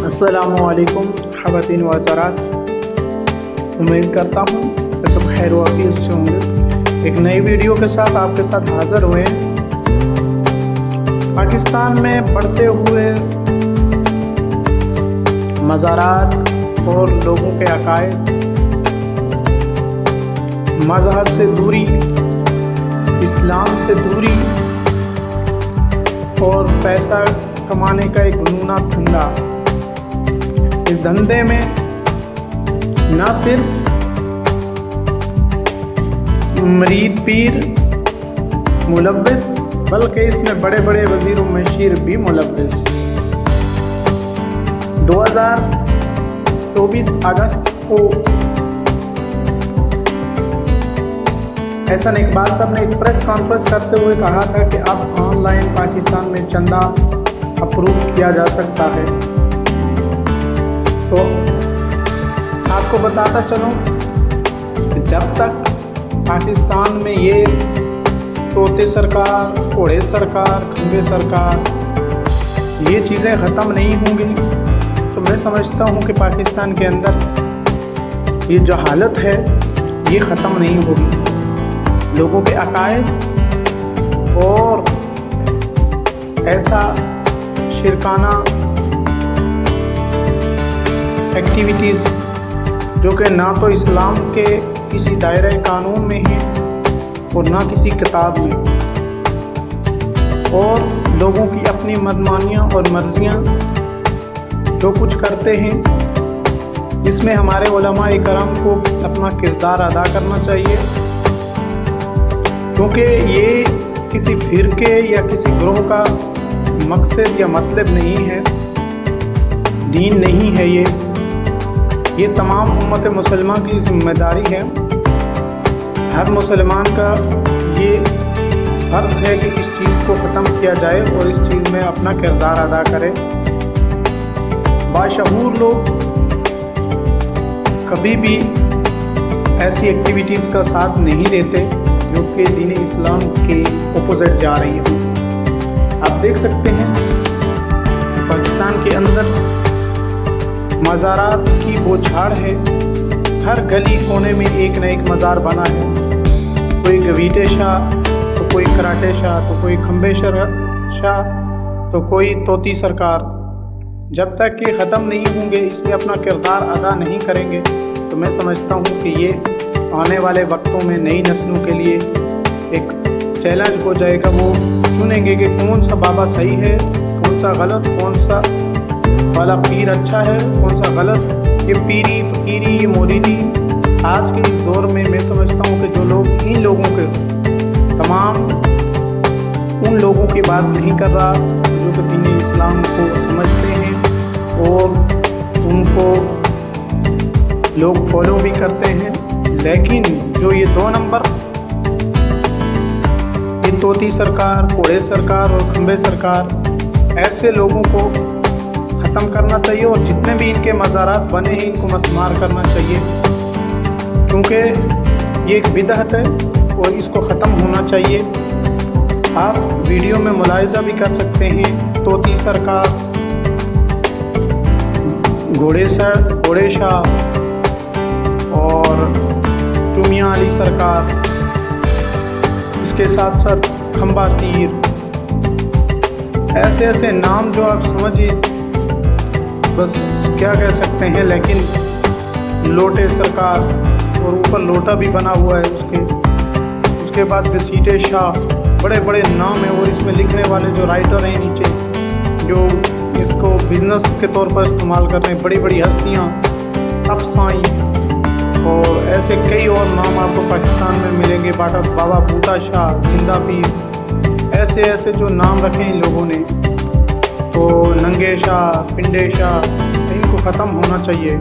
अस्सलामु अलैकुम ख़वातीन व हज़रात, उम्मीद करता हूँ कि सब खैर व आफियत से होंगे। एक नई वीडियो के साथ आपके साथ हाज़िर हुए हैं। पाकिस्तान में बढ़ते हुए मज़ारात और लोगों के अकायद, मज़हब से दूरी, इस्लाम से दूरी और पैसा कमाने का एक घुनूना धंधा। इस धंधे में न सिर्फ मरीद पीर मुलव्विस बल्कि इसमें बड़े बड़े वज़ीर व मशीर भी मुलव्विस। 2024 अगस्त को एहसन इकबाल साहब ने एक प्रेस कॉन्फ्रेंस करते हुए कहा था कि अब ऑनलाइन पाकिस्तान में चंदा अप्रूव किया जा सकता है। तो आपको बताता चलूं कि जब तक पाकिस्तान में ये तोते सरकार, घोड़े सरकार, खंबे सरकार ये चीज़ें ख़त्म नहीं होंगी तो मैं समझता हूँ कि पाकिस्तान के अंदर ये जो हालत है ये ख़त्म नहीं होगी। लोगों के अकायद और ऐसा शिरकाना एक्टिविटीज़ जो कि ना तो इस्लाम के किसी दायरे कानून में है और ना किसी किताब में, और लोगों की अपनी मनमानियाँ और मर्जियाँ जो कुछ करते हैं, इसमें हमारे उलमाए करम को अपना किरदार अदा करना चाहिए। क्योंकि ये किसी फिरके या किसी ग्रोह का मकसद या मतलब नहीं है, दीन नहीं है। ये तमाम उम्मत मुसलमान की जिम्मेदारी है। हर मुसलमान का ये हक है कि इस चीज़ को ख़त्म किया जाए और इस चीज़ में अपना किरदार अदा करे। बाशऊर लोग कभी भी ऐसी एक्टिविटीज़ का साथ नहीं देते जो कि दीन इस्लाम के अपोजिट जा रही हो। आप देख सकते हैं पाकिस्तान के अंदर मज़ारात की बौछार है। हर गली कोने में एक न एक मज़ार बना है। कोई गवीटे शाह तो कोई कराटे शाह तो कोई खंबे शाह तो कोई तोती सरकार। जब तक ये ख़त्म नहीं होंगे, इसमें अपना किरदार अदा नहीं करेंगे तो मैं समझता हूँ कि ये आने वाले वक्तों में नई नस्लों के लिए एक चैलेंज हो जाएगा। वो चुनेंगे कि कौन सा बाबा सही है, कौन सा गलत, कौन सा वाला पीर अच्छा है, कौन सा गलत। ये पीरी फ़कीरी, ये मौलिदी आज के इस दौर में मैं समझता हूँ कि जो लोग इन लोगों के तमाम उन लोगों की बात नहीं कर रहा जो कि दीन इस्लाम को समझते हैं और उनको लोग फॉलो भी करते हैं। लेकिन जो ये 2 नंबर ये तोती सरकार, घोड़े सरकार और खंबे सरकार, ऐसे लोगों को ख़त्म करना चाहिए और जितने भी इनके मज़ारात बने हैं इनको मस्मार करना चाहिए। क्योंकि ये एक बिदअत है और इसको ख़त्म होना चाहिए। आप वीडियो में मुलाहिज़ा भी कर सकते हैं, तोती सरकार, घोड़े शाह और चुमिया अली सरकार, इसके साथ साथ खंबा तीर, ऐसे ऐसे नाम जो आप समझिए बस क्या कह सकते हैं। लेकिन लोटे सरकार और ऊपर लोटा भी बना हुआ है उसके बाद घसीटे शाह, बड़े बड़े नाम हैं। और इसमें लिखने वाले जो राइटर हैं नीचे, जो इसको बिज़नेस के तौर पर इस्तेमाल कर रहे हैं, बड़ी बड़ी हस्तियाँ, अफसाई और ऐसे कई और नाम आपको पाकिस्तान में मिलेंगे। बाबा बूटा शाह, जिंदा पीर, ऐसे ऐसे जो नाम रखे इन लोगों ने, तो नंगे शाह, पिंडे शाह, इनको ख़त्म होना चाहिए।